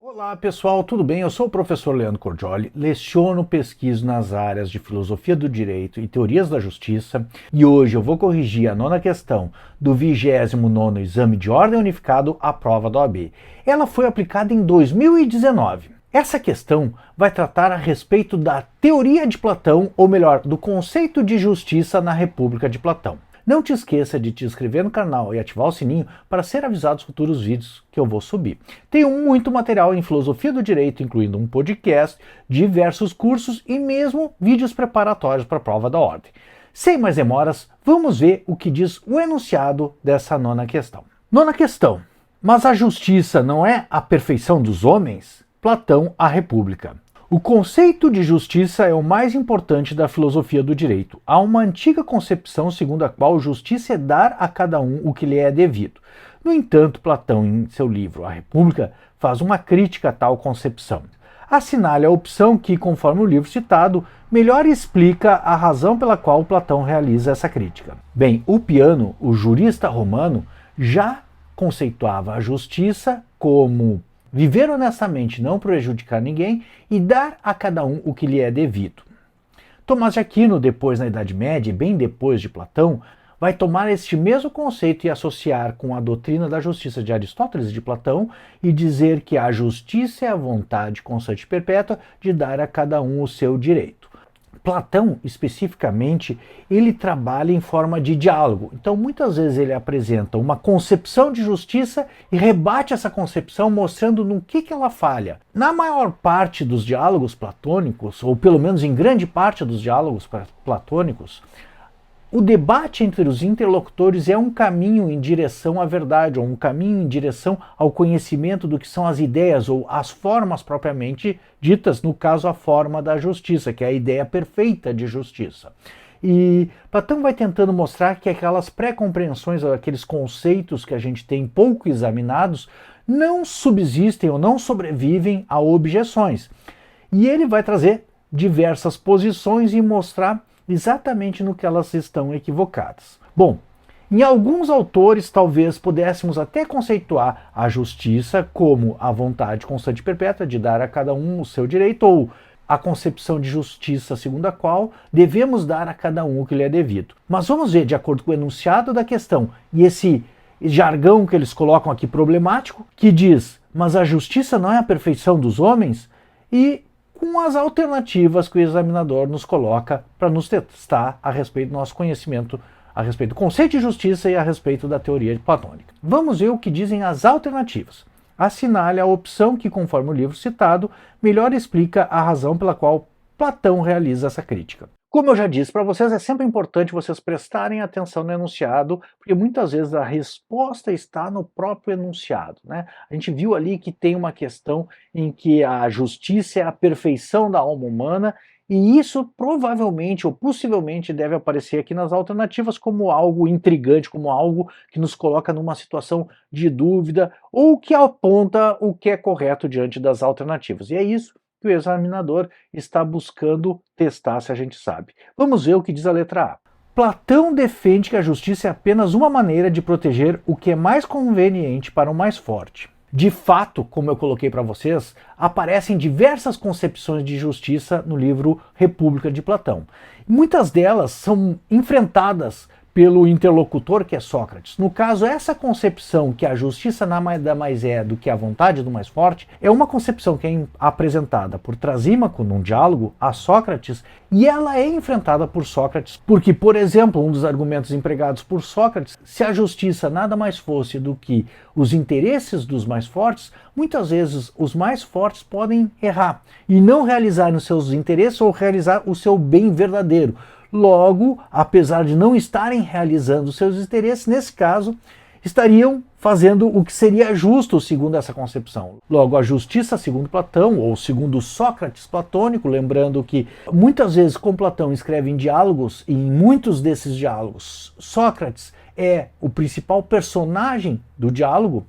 Olá pessoal, tudo bem? Eu sou o professor Leandro Cordioli, leciono pesquiso nas áreas de filosofia do direito e teorias da justiça e hoje eu vou corrigir a nona questão do 29º Exame de Ordem Unificado à prova da OAB. Ela foi aplicada em 2019. Essa questão vai tratar a respeito da teoria de Platão, ou melhor, do conceito de justiça na República de Platão. Não te esqueça de te inscrever no canal e ativar o sininho para ser avisado dos futuros vídeos que eu vou subir. Tenho muito material em filosofia do direito, incluindo um podcast, diversos cursos e mesmo vídeos preparatórios para a prova da ordem. Sem mais demoras, vamos ver o que diz o enunciado dessa nona questão. Nona questão. Mas a justiça não é a perfeição dos homens? Platão, a República. O conceito de justiça é o mais importante da filosofia do direito. Há uma antiga concepção segundo a qual justiça é dar a cada um o que lhe é devido. No entanto, Platão, em seu livro A República, faz uma crítica a tal concepção. Assinale a opção que, conforme o livro citado, melhor explica a razão pela qual Platão realiza essa crítica. Bem, Ulpiano, o jurista romano, já conceituava a justiça como viver honestamente, não prejudicar ninguém e dar a cada um o que lhe é devido. Tomás de Aquino, depois na Idade Média, bem depois de Platão, vai tomar este mesmo conceito e associar com a doutrina da justiça de Aristóteles e de Platão e dizer que a justiça é a vontade constante e perpétua de dar a cada um o seu direito. Platão, especificamente, ele trabalha em forma de diálogo. Então, muitas vezes ele apresenta uma concepção de justiça e rebate essa concepção mostrando no que ela falha. Na maior parte dos diálogos platônicos, ou pelo menos em grande parte dos diálogos platônicos, o debate entre os interlocutores é um caminho em direção à verdade, ou um caminho em direção ao conhecimento do que são as ideias ou as formas propriamente ditas, no caso a forma da justiça, que é a ideia perfeita de justiça. E Platão vai tentando mostrar que aquelas pré-compreensões, aqueles conceitos que a gente tem pouco examinados, não subsistem ou não sobrevivem a objeções. E ele vai trazer diversas posições e mostrar exatamente no que elas estão equivocadas. Bom, em alguns autores talvez pudéssemos até conceituar a justiça como a vontade constante e perpétua de dar a cada um o seu direito, ou a concepção de justiça segundo a qual devemos dar a cada um o que lhe é devido. Mas vamos ver, de acordo com o enunciado da questão e esse jargão que eles colocam aqui problemático, que diz, mas a justiça não é a perfeição dos homens? E com as alternativas que o examinador nos coloca para nos testar a respeito do nosso conhecimento, a respeito do conceito de justiça e a respeito da teoria platônica. Vamos ver o que dizem as alternativas. Assinale a opção que, conforme o livro citado, melhor explica a razão pela qual Platão realiza essa crítica. Como eu já disse para vocês, é sempre importante vocês prestarem atenção no enunciado, porque muitas vezes a resposta está no próprio enunciado, né? A gente viu ali que tem uma questão em que a justiça é a perfeição da alma humana, e isso provavelmente ou possivelmente deve aparecer aqui nas alternativas como algo intrigante, como algo que nos coloca numa situação de dúvida, ou que aponta o que é correto diante das alternativas. E é isso que o examinador está buscando testar se a gente sabe. Vamos ver o que diz a letra A. Platão defende que a justiça é apenas uma maneira de proteger o que é mais conveniente para o mais forte. De fato, como eu coloquei para vocês, aparecem diversas concepções de justiça no livro República de Platão. Muitas delas são enfrentadas pelo interlocutor, que é Sócrates. No caso, essa concepção que a justiça nada mais é do que a vontade do mais forte, é uma concepção que é apresentada por Trasímaco num diálogo a Sócrates, e ela é enfrentada por Sócrates, porque, por exemplo, um dos argumentos empregados por Sócrates, se a justiça nada mais fosse do que os interesses dos mais fortes, muitas vezes os mais fortes podem errar e não realizar os seus interesses ou realizar o seu bem verdadeiro. Logo, apesar de não estarem realizando seus interesses, nesse caso, estariam fazendo o que seria justo segundo essa concepção. Logo, a justiça segundo Platão, ou segundo Sócrates platônico, lembrando que muitas vezes com Platão escreve em diálogos, e em muitos desses diálogos Sócrates é o principal personagem do diálogo,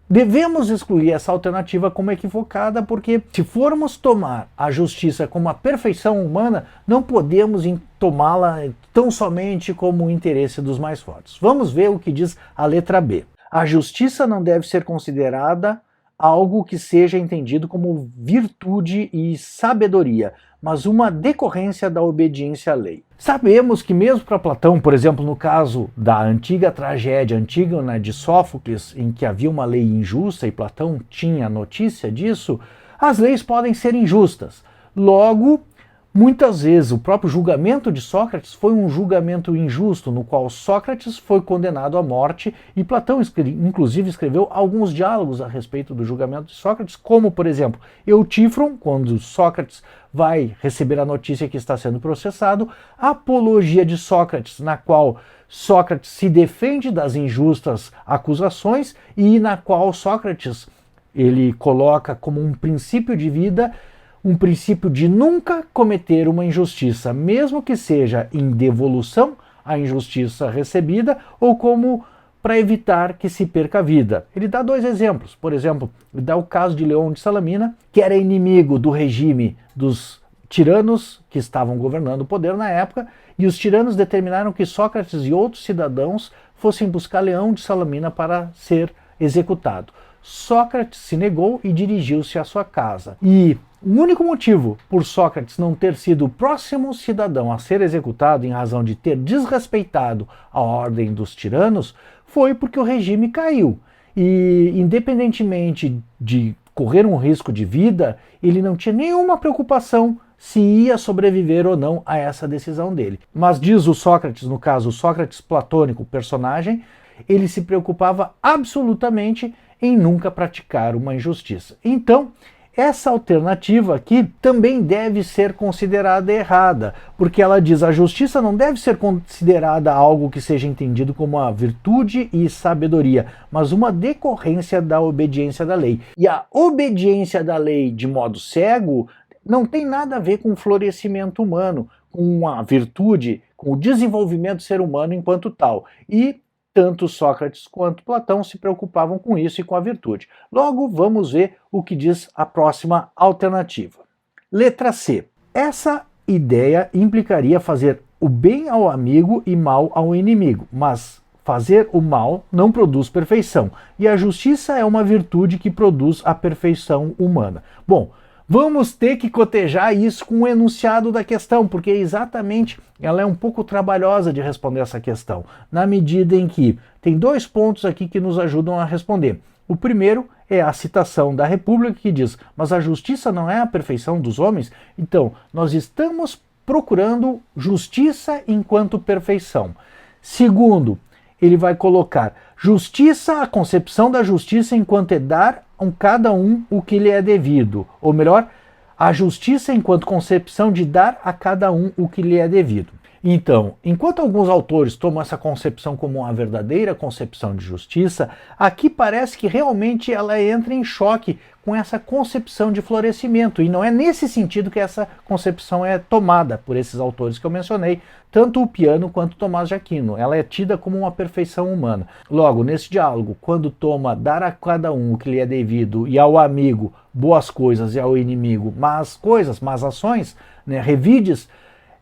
devemos excluir essa alternativa como equivocada, porque se formos tomar a justiça como a perfeição humana, não podemos tomá-la tão somente como o interesse dos mais fortes. Vamos ver o que diz a letra B. A justiça não deve ser considerada algo que seja entendido como virtude e sabedoria, mas uma decorrência da obediência à lei. Sabemos que mesmo para Platão, por exemplo, no caso da antiga tragédia Antígona de Sófocles, em que havia uma lei injusta e Platão tinha notícia disso, as leis podem ser injustas. Logo, muitas vezes o próprio julgamento de Sócrates foi um julgamento injusto, no qual Sócrates foi condenado à morte, e Platão inclusive escreveu alguns diálogos a respeito do julgamento de Sócrates, como, por exemplo, Eutífron, quando Sócrates vai receber a notícia que está sendo processado, a Apologia de Sócrates, na qual Sócrates se defende das injustas acusações e na qual Sócrates ele coloca como um princípio de vida um princípio de nunca cometer uma injustiça, mesmo que seja em devolução à injustiça recebida ou como para evitar que se perca a vida. Ele dá dois exemplos. Por exemplo, ele dá o caso de Leão de Salamina, que era inimigo do regime dos tiranos que estavam governando o poder na época, e os tiranos determinaram que Sócrates e outros cidadãos fossem buscar Leão de Salamina para ser executado. Sócrates se negou e dirigiu-se à sua casa. E o único motivo por Sócrates não ter sido o próximo cidadão a ser executado em razão de ter desrespeitado a ordem dos tiranos foi porque o regime caiu. E, independentemente de correr um risco de vida, ele não tinha nenhuma preocupação se ia sobreviver ou não a essa decisão dele. Mas diz o Sócrates, no caso o Sócrates platônico, personagem, ele se preocupava absolutamente em nunca praticar uma injustiça. Então, essa alternativa aqui também deve ser considerada errada, porque ela diz que a justiça não deve ser considerada algo que seja entendido como uma virtude e sabedoria, mas uma decorrência da obediência da lei. E a obediência da lei de modo cego não tem nada a ver com o florescimento humano, com a virtude, com o desenvolvimento do ser humano enquanto tal. E tanto Sócrates quanto Platão se preocupavam com isso e com a virtude. Logo, vamos ver o que diz a próxima alternativa. Letra C. Essa ideia implicaria fazer o bem ao amigo e mal ao inimigo, mas fazer o mal não produz perfeição, e a justiça é uma virtude que produz a perfeição humana. Bom, vamos ter que cotejar isso com o enunciado da questão, porque exatamente ela é um pouco trabalhosa de responder essa questão, na medida em que tem dois pontos aqui que nos ajudam a responder. O primeiro é a citação da República que diz: mas a justiça não é a perfeição dos homens? Então, nós estamos procurando justiça enquanto perfeição. Segundo, ele vai colocar justiça, a concepção da justiça enquanto é dar a cada um o que lhe é devido, ou melhor, a justiça enquanto concepção de dar a cada um o que lhe é devido. Então, enquanto alguns autores tomam essa concepção como uma verdadeira concepção de justiça, aqui parece que realmente ela entra em choque com essa concepção de florescimento, e não é nesse sentido que essa concepção é tomada por esses autores que eu mencionei, tanto o Piano quanto Tomás de Aquino. Ela é tida como uma perfeição humana. Logo, nesse diálogo, quando toma dar a cada um o que lhe é devido e ao amigo boas coisas e ao inimigo más coisas, más ações, revides,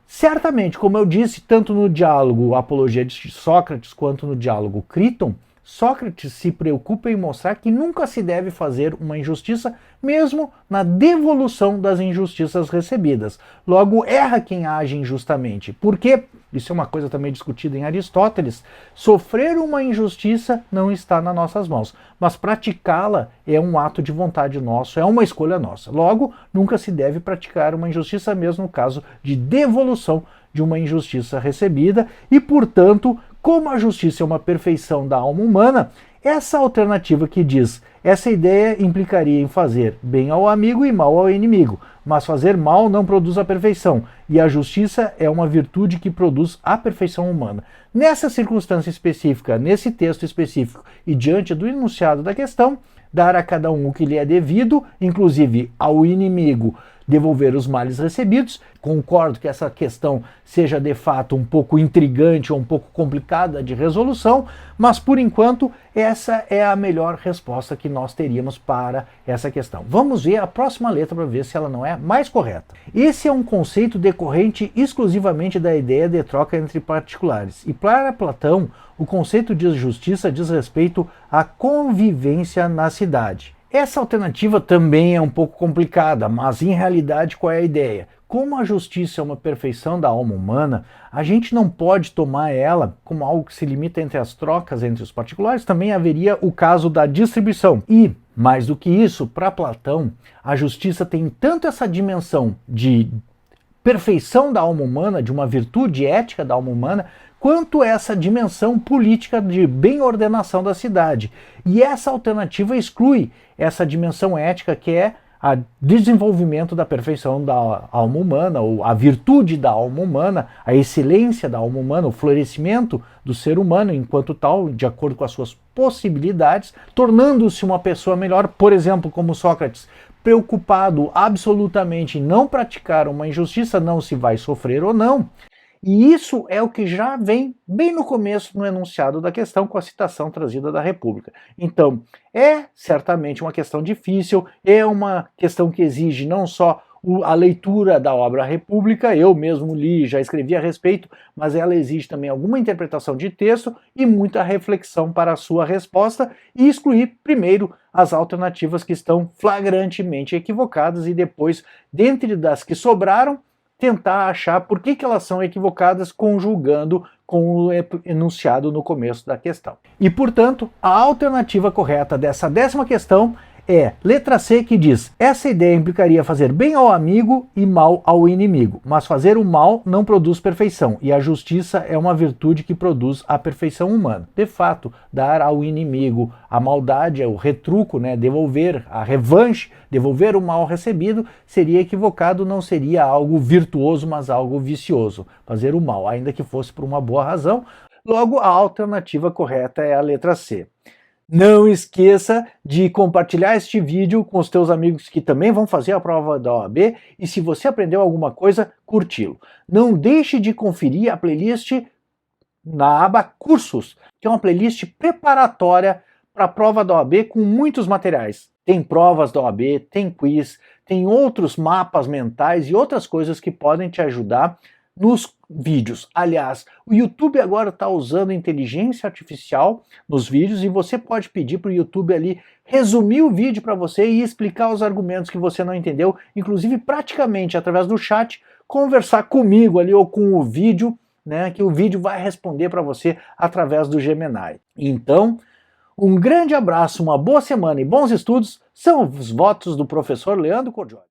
certamente, como eu disse, tanto no diálogo Apologia de Sócrates quanto no diálogo Críton, Sócrates se preocupa em mostrar que nunca se deve fazer uma injustiça, mesmo na devolução das injustiças recebidas. Logo, erra quem age injustamente. Porque, isso é uma coisa também discutida em Aristóteles, sofrer uma injustiça não está nas nossas mãos, mas praticá-la é um ato de vontade nosso, é uma escolha nossa. Logo, nunca se deve praticar uma injustiça, mesmo no caso de devolução de uma injustiça recebida, e, portanto, como a justiça é uma perfeição da alma humana, essa alternativa que diz essa ideia implicaria em fazer bem ao amigo e mal ao inimigo, mas fazer mal não produz a perfeição, e a justiça é uma virtude que produz a perfeição humana. Nessa circunstância específica, nesse texto específico e diante do enunciado da questão, dar a cada um o que lhe é devido, inclusive ao inimigo devolver os males recebidos. Concordo que essa questão seja de fato um pouco intrigante ou um pouco complicada de resolução, mas por enquanto essa é a melhor resposta que nós teríamos para essa questão. Vamos ver a próxima letra para ver se ela não é mais correta. Esse é um conceito decorrente exclusivamente da ideia de troca entre particulares. E para Platão, o conceito de justiça diz respeito à convivência na cidade. Essa alternativa também é um pouco complicada, mas em realidade qual é a ideia? Como a justiça é uma perfeição da alma humana, a gente não pode tomar ela como algo que se limita entre as trocas entre os particulares, também haveria o caso da distribuição. E, mais do que isso, para Platão, a justiça tem tanto essa dimensão de perfeição da alma humana, de uma virtude ética da alma humana, quanto essa dimensão política de bem-ordenação da cidade. E essa alternativa exclui essa dimensão ética que é o desenvolvimento da perfeição da alma humana, ou a virtude da alma humana, a excelência da alma humana, o florescimento do ser humano enquanto tal, de acordo com as suas possibilidades, tornando-se uma pessoa melhor, por exemplo, como Sócrates, preocupado absolutamente em não praticar uma injustiça, não se vai sofrer ou não. E isso é o que já vem bem no começo no enunciado da questão, com a citação trazida da República. Então, é certamente uma questão difícil, é uma questão que exige não só a leitura da obra República, eu mesmo li, já escrevi a respeito, mas ela exige também alguma interpretação de texto e muita reflexão para a sua resposta e excluir primeiro as alternativas que estão flagrantemente equivocadas e depois, dentre das que sobraram, tentar achar por que elas são equivocadas, conjugando com o enunciado no começo da questão. E, portanto, a alternativa correta dessa 10ª questão é letra C, que diz: essa ideia implicaria fazer bem ao amigo e mal ao inimigo, mas fazer o mal não produz perfeição, e a justiça é uma virtude que produz a perfeição humana. De fato, dar ao inimigo a maldade, o retruco, devolver a revanche, devolver o mal recebido, seria equivocado, não seria algo virtuoso, mas algo vicioso. Fazer o mal, ainda que fosse por uma boa razão. Logo, a alternativa correta é a letra C. Não esqueça de compartilhar este vídeo com os teus amigos que também vão fazer a prova da OAB e, se você aprendeu alguma coisa, curti-lo. Não deixe de conferir a playlist na aba Cursos, que é uma playlist preparatória para a prova da OAB com muitos materiais. Tem provas da OAB, tem quiz, tem outros mapas mentais e outras coisas que podem te ajudar nos vídeos. Aliás, o YouTube agora está usando inteligência artificial nos vídeos e você pode pedir para o YouTube ali resumir o vídeo para você e explicar os argumentos que você não entendeu, inclusive praticamente através do chat, conversar comigo ali ou com o vídeo, que o vídeo vai responder para você através do Gemini. Então, um grande abraço, uma boa semana e bons estudos são os votos do professor Leandro Cordioli.